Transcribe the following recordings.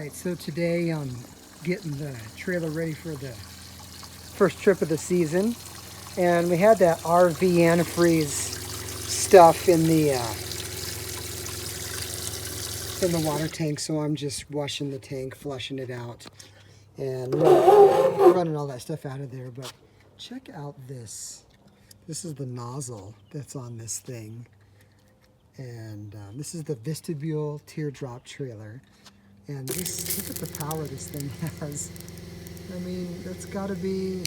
Alright, so today I'm getting the trailer ready for the first trip of the season. And we had that RV antifreeze stuff in the water tank, so I'm just washing the tank, flushing it out, and running all that stuff out of there. But check out this. This is the nozzle that's on this thing. And this is the Vistabule Teardrop trailer. And this, look at the power this thing has. I mean, that's got to be,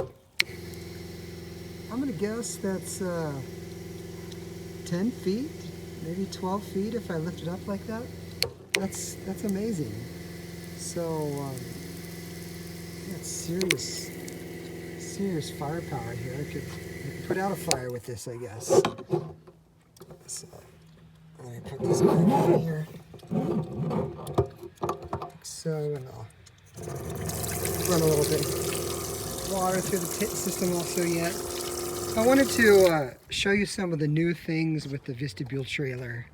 I'm going to guess that's 10 feet, maybe 12 feet if I lift it up like that. That's amazing. So, that's serious firepower here. I could put out a fire with this, I guess. So, let me put this back in here. So, and I'll run a little bit of water through the system also yet. I wanted to show you some of the new things with the Vistabule trailer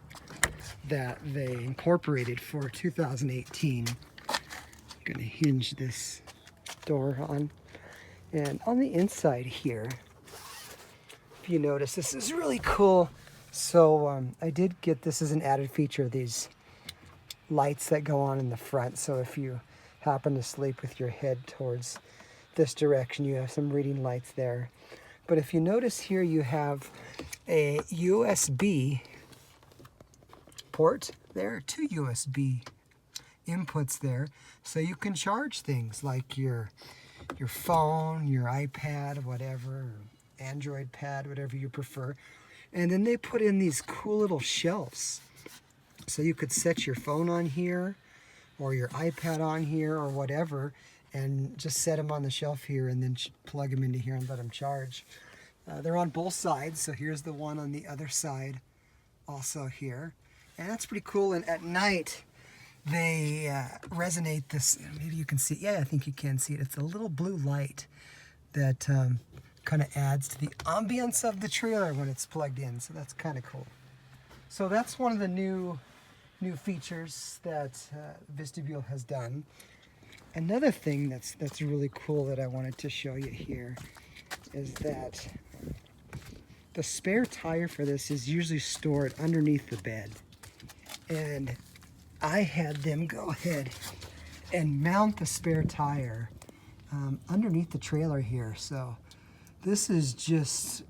that they incorporated for 2018. I'm going to hinge this door on. And on the inside here, if you notice, this is really cool. So I did get this as an added feature, these lights that go on in the front. So if you happen to sleep with your head towards this direction, you have some reading lights there. But if you notice here, you have a USB port there, two USB inputs there, so you can charge things like your phone, your iPad, whatever, Android pad, whatever you prefer. And then they put in these cool little shelves, so you could set your phone on here or your iPad on here or whatever, and just set them on the shelf here and then plug them into here and let them charge. They're on both sides, so here's the one on the other side also here. And that's pretty cool. And at night, they resonate this, maybe you can see, yeah, I think you can see it. It's a little blue light that kind of adds to the ambience of the trailer when it's plugged in. So that's kind of cool. So that's one of the new features that Vistabule has done. Another thing that's really cool that I wanted to show you here is that the spare tire for this is usually stored underneath the bed. And I had them go ahead and mount the spare tire underneath the trailer here. So this is just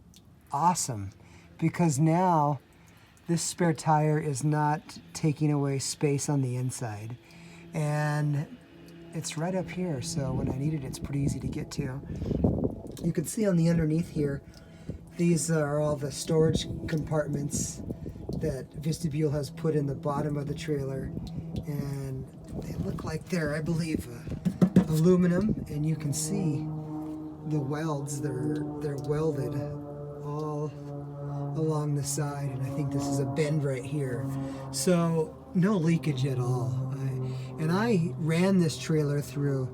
awesome, because now this spare tire is not taking away space on the inside. And it's right up here, so when I need it, it's pretty easy to get to. You can see on the underneath here, these are all the storage compartments that Vistabule has put in the bottom of the trailer, and they look like they're, I believe, aluminum, and you can see the welds. They're welded all along the side, and I think this is a bend right here, so no leakage at all. And I ran this trailer through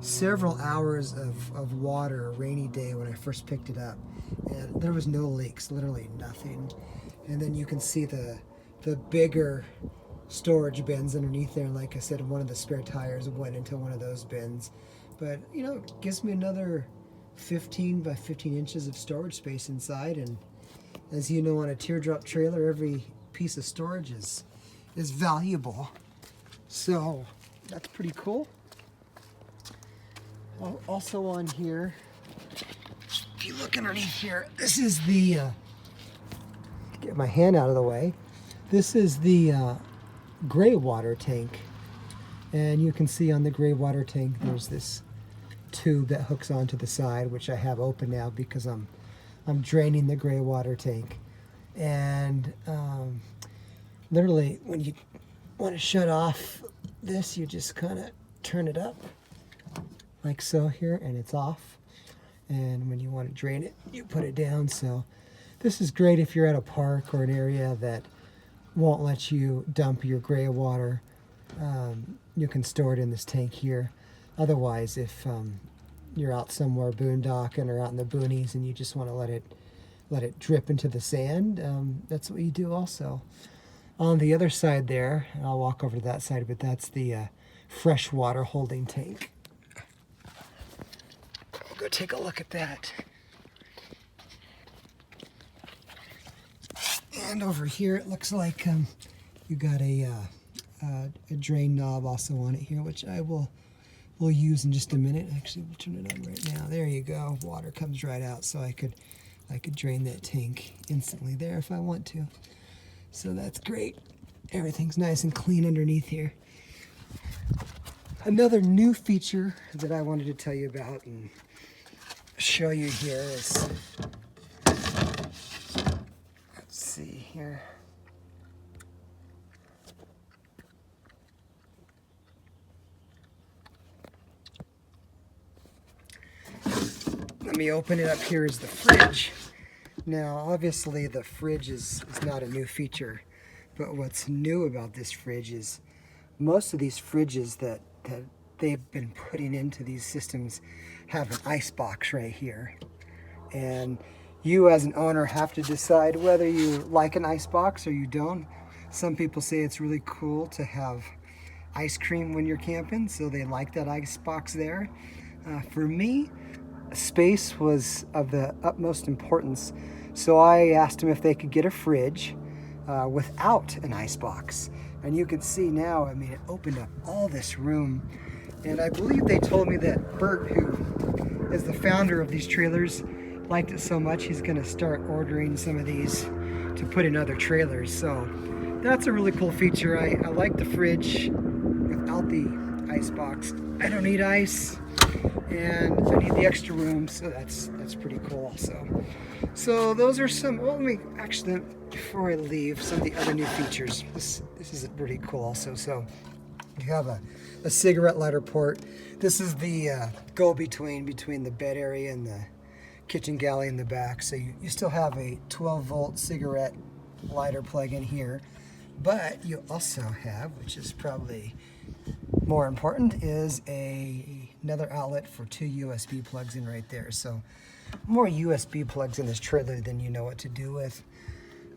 several hours of water a rainy day when I first picked it up, and there was no leaks, literally nothing. And then you can see the bigger storage bins underneath there. Like I said, one of the spare tires went into one of those bins. But, you know, it gives me another 15 by 15 inches of storage space inside. And as you know, on a teardrop trailer, every piece of storage is valuable. So that's pretty cool. Also on here, if you look underneath here, this is the, get my hand out of the way, this is the gray water tank. And you can see on the gray water tank, there's this tube that hooks onto the side, which I have open now because I'm draining the gray water tank. And literally, when you want to shut off this, you just kind of turn it up like so here, and it's off. And when you want to drain it, you put it down. So this is great if you're at a park or an area that won't let you dump your gray water. You can store it in this tank here. Otherwise, if you're out somewhere boondocking or out in the boonies and you just want to let it drip into the sand, that's what you do also. On the other side there, and I'll walk over to that side, but that's the freshwater holding tank. I'll go take a look at that. And over here it looks like you got a drain knob also on it here, which we'll use in just a minute. Actually, we'll turn it on right now. There you go. Water comes right out, so I could drain that tank instantly there if I want to. So that's great. Everything's nice and clean underneath here. Another new feature that I wanted to tell you about and show you here is, let's see here. Let me open it up. Here is the fridge. Now, obviously the fridge is not a new feature, but what's new about this fridge is most of these fridges that they've been putting into these systems have an ice box right here. And you as an owner have to decide whether you like an ice box or you don't. Some people say it's really cool to have ice cream when you're camping, so they like that ice box there. For me, space was of the utmost importance, so I asked them if they could get a fridge without an ice box. And you can see now, I mean, it opened up all this room. And I believe they told me that Bert, who is the founder of these trailers, liked it so much he's gonna start ordering some of these to put in other trailers. So that's a really cool feature. I like the fridge without the ice box. I don't need ice, and I need the extra room, so that's pretty cool also. So those are some, well, let me actually, before I leave, some of the other new features. This is pretty cool also. So you have a cigarette lighter port. This is the go-between between the bed area and the kitchen galley in the back. So you still have a 12-volt cigarette lighter plug in here, but you also have, which is probably more important, is another outlet for 2 USB plugs in right there. So more USB plugs in this trailer than you know what to do with.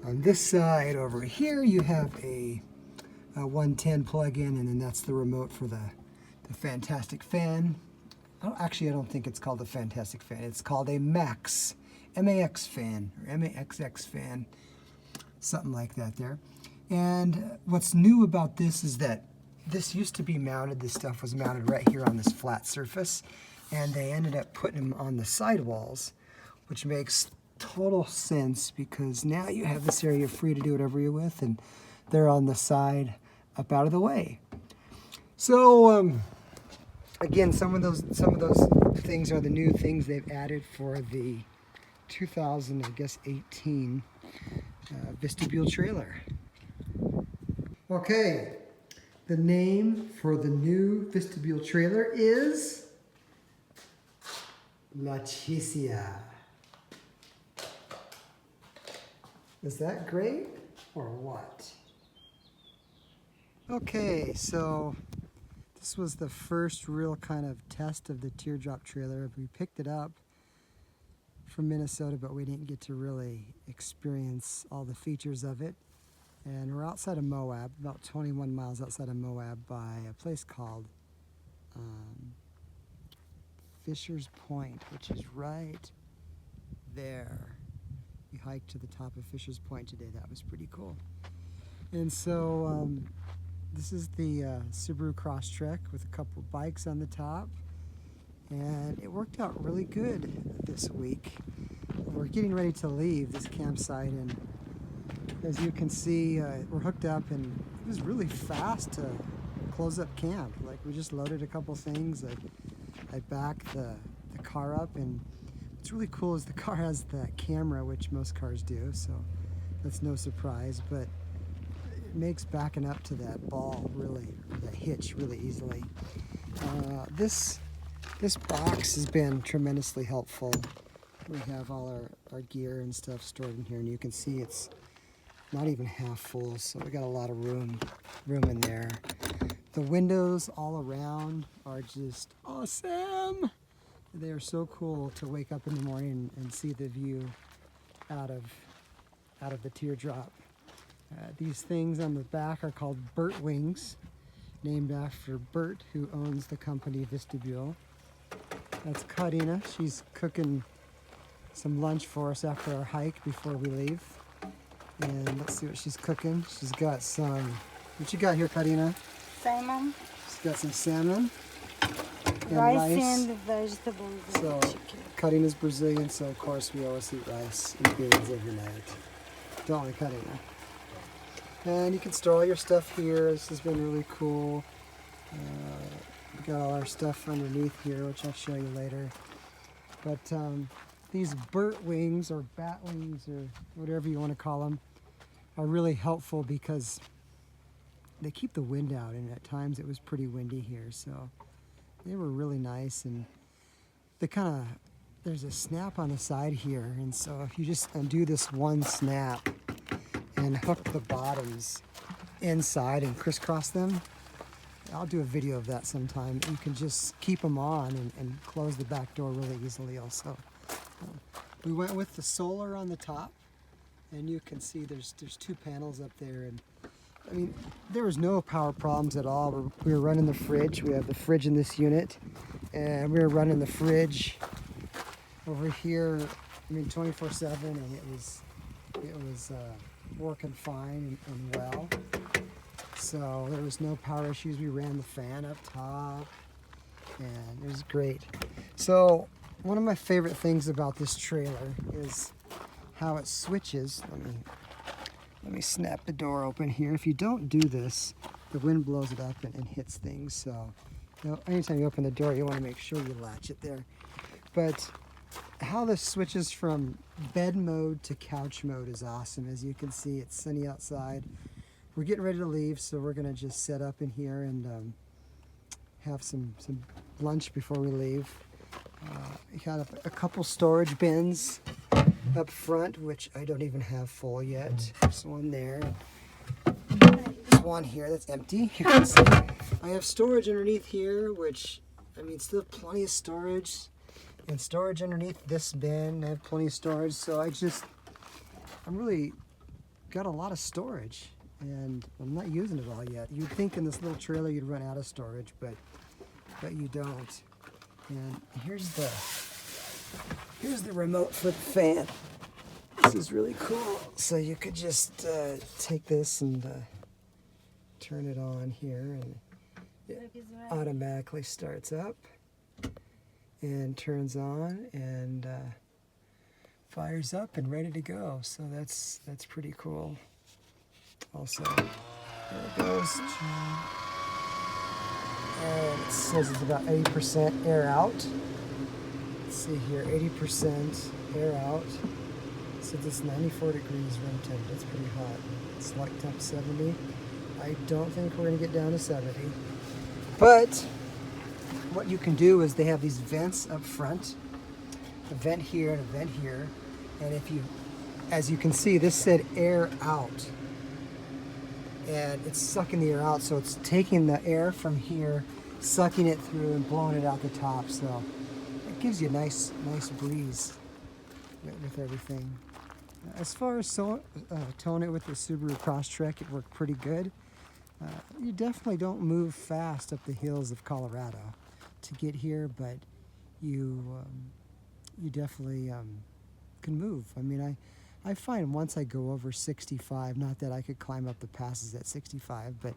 On this side over here, you have a 110 plug-in, and then that's the remote for the Fantastic fan. Actually, I don't think it's called a Fantastic fan. It's called a MAX fan, or MAXX fan, something like that there. And what's new about this is that this used to be mounted, this stuff was mounted right here on this flat surface, and they ended up putting them on the sidewalls, which makes total sense because now you have this area free to do whatever you're with, and they're on the side up out of the way. So again, some of those things are the new things they've added for the 2018 Vistabule trailer. Okay, the name for the new Vistabule trailer is La Chicia. Is that great or what? Okay, so this was the first real kind of test of the Teardrop trailer. We picked it up from Minnesota, but we didn't get to really experience all the features of it. And we're outside of Moab, about 21 miles outside of Moab, by a place called Fisher's Point, which is right there. We hiked to the top of Fisher's Point today. That was pretty cool. And so this is the Subaru Crosstrek with a couple of bikes on the top. And it worked out really good this week. We're getting ready to leave this campsite, and as you can see, we're hooked up, and it was really fast to close up camp. Like, we just loaded a couple things. I backed the car up, and what's really cool is the car has that camera, which most cars do, so that's no surprise, but it makes backing up to that ball really, that hitch really easily. This box has been tremendously helpful. We have all our gear and stuff stored in here, and you can see it's not even half full, so we got a lot of room in there. The windows all around are just awesome. They are so cool to wake up in the morning and see the view out of the Teardrop. These things on the back are called Bert wings, named after Bert, who owns the company Vistabule. That's Karina. She's cooking some lunch for us after our hike before we leave. And let's see what she's cooking. She's got some, what you got here, Karina? Salmon. She's got some salmon. And Rice and vegetables and so, chicken. Karina's Brazilian, so of course we always eat rice and beans every night. Don't we, Karina? And you can store all your stuff here. This has been really cool. We got all our stuff underneath here, which I'll show you later. But these Bert wings or bat wings or whatever you want to call them are really helpful because they keep the wind out, and at times it was pretty windy here, so they were really nice. And they there's a snap on the side here, and so if you just undo this one snap and hook the bottoms inside and crisscross them, I'll do a video of that sometime. You can just keep them on and close the back door really easily also. We went with the solar on the top, and you can see there's two panels up there, and I mean, there was no power problems at all. We were running the fridge. We have the fridge in this unit, and we were running the fridge over here, I mean, 24/7, and it was working fine and well. So there was no power issues. We ran the fan up top, and it was great. So one of my favorite things about this trailer is how it switches. Let me snap the door open here. If you don't do this, the wind blows it up and hits things. So anytime you open the door, you want to make sure you latch it there. But how this switches from bed mode to couch mode is awesome. As you can see, it's sunny outside. We're getting ready to leave, so we're gonna just set up in here and have some lunch before we leave. We got a couple storage bins up front, which I don't even have full yet. There's one there. There's one here that's empty. You can see I have storage underneath here, which, I mean, still plenty of storage. And storage underneath this bin, I have plenty of storage. So I'm really got a lot of storage, and I'm not using it all yet. You'd think in this little trailer you'd run out of storage, but you don't. And here's the remote for the fan. This is really cool. So you could just take this and turn it on here, and it automatically starts up and turns on and fires up and ready to go. So that's pretty cool. Also, there it goes. And it says it's about 80% air out. Let's see here, 80% air out. So it's 94 degrees room temp. That's pretty hot. It's like temp 70. I don't think we're gonna get down to 70. But what you can do is they have these vents up front, a vent here and a vent here. And as you can see, this said air out. And it's sucking the air out, so it's taking the air from here, sucking it through and blowing it out the top. So it gives you a nice breeze with everything. As far as towing it with the Subaru Crosstrek, it worked pretty good. You definitely don't move fast up the hills of Colorado to get here, but you definitely can move. I mean, I find once I go over 65, not that I could climb up the passes at 65, but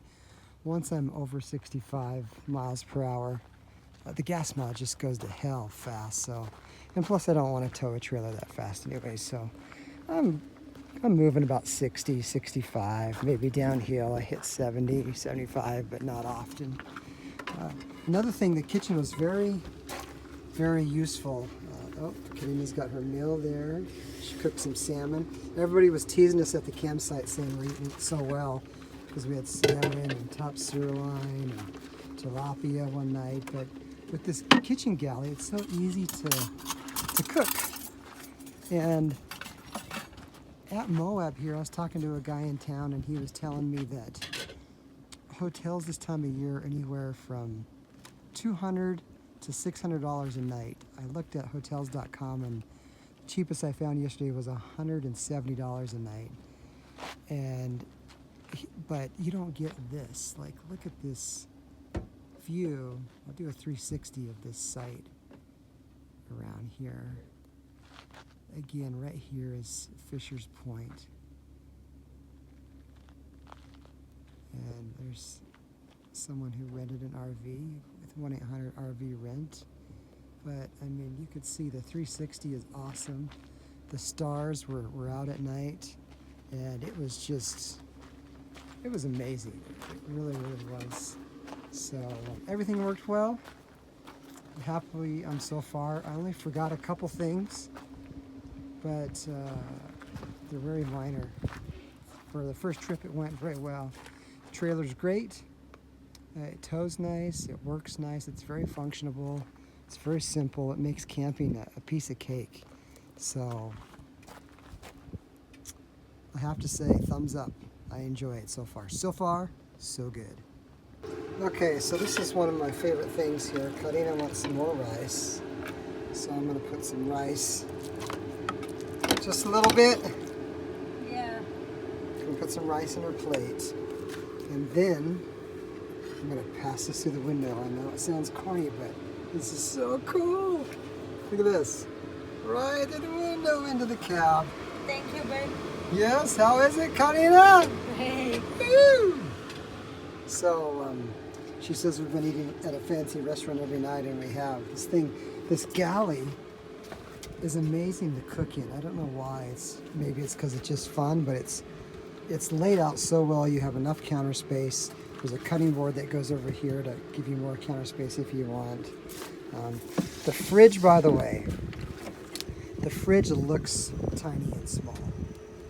once I'm over 65 miles per hour, the gas mile just goes to hell fast. So, and plus I don't want to tow a trailer that fast anyway. So I'm moving about 60, 65, maybe downhill I hit 70, 75, but not often. Another thing, the kitchen was very, very useful. Karina's got her meal there. She cooked some salmon. Everybody was teasing us at the campsite saying we're eating so well because we had salmon and top sirloin and tilapia one night. But with this kitchen galley, it's so easy to cook. And at Moab here, I was talking to a guy in town, and he was telling me that hotels this time of year are anywhere from $200 to $600 a night. I looked at hotels.com, and the cheapest I found yesterday was $170 a night. But you don't get this. Like, look at this view. I'll do a 360 of this site around here. Again, right here is Fisher's Point. And there's someone who rented an RV with 1-800-RV-RENT. But, I mean, you could see the 360 is awesome. The stars were out at night, and it was just, it was amazing. It really, really was. So, everything worked well. Happily, so far. I only forgot a couple things, but they're very minor. For the first trip, it went very well. The trailer's great. It tows nice. It works nice. It's very functionable. It's very simple. It makes camping a piece of cake. So I have to say, thumbs up. I enjoy it so far. So far, so good. Okay, so this is one of my favorite things here. Karina wants some more rice. So I'm going to put some rice. Just a little bit. Yeah. I'm going to put some rice in her plate. And then I'm going to pass this through the window. I know it sounds corny, but this is so cool. Look at this. Right through the window into the cab. Thank you, babe. Yes, how is it, Karina? Great. Woo! So, she says we've been eating at a fancy restaurant every night, and we have. This galley is amazing to cook in. I don't know why. Maybe it's because it's just fun, but it's laid out so well. You have enough counter space. There's a cutting board that goes over here to give you more counter space if you want. The fridge, by the way, the fridge looks tiny and small,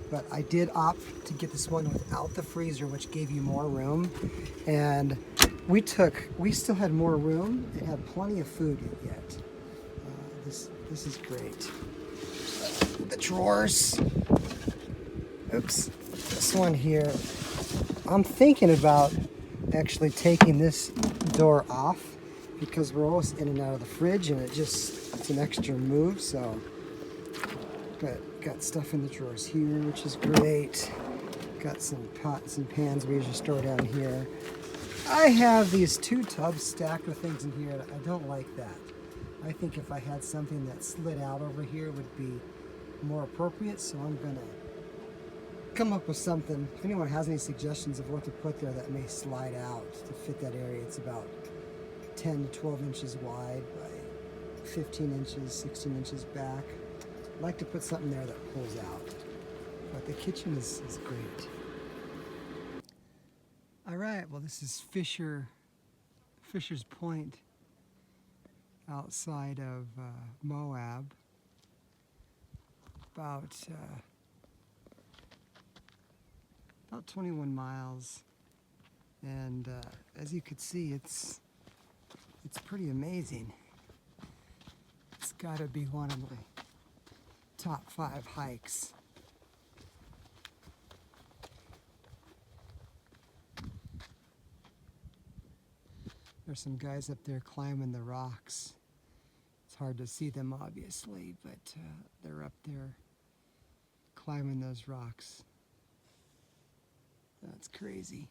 but I did opt to get this one without the freezer, which gave you more room. And we still had more room and had plenty of food yet. This is great. The drawers. Oops. This one here. I'm thinking about actually taking this door off because we're always in and out of the fridge, and it's an extra move. So, but got stuff in the drawers here, which is great. Got some pots and pans we usually store down here. I have these 2 tubs stacked with things in here. I don't like that. I think if I had something that slid out over here it would be more appropriate, so I'm gonna come up with something. If anyone has any suggestions of what to put there that may slide out to fit that area, it's about 10 to 12 inches wide by 15 inches, 16 inches back. I'd like to put something there that pulls out. But the kitchen is great. All right, well, this is Fisher's Point outside of Moab. About 21 miles, and as you could see, it's pretty amazing. It's got to be one of my top 5 hikes. There's some guys up there climbing the rocks. It's hard to see them, obviously, but they're up there climbing those rocks. That's crazy.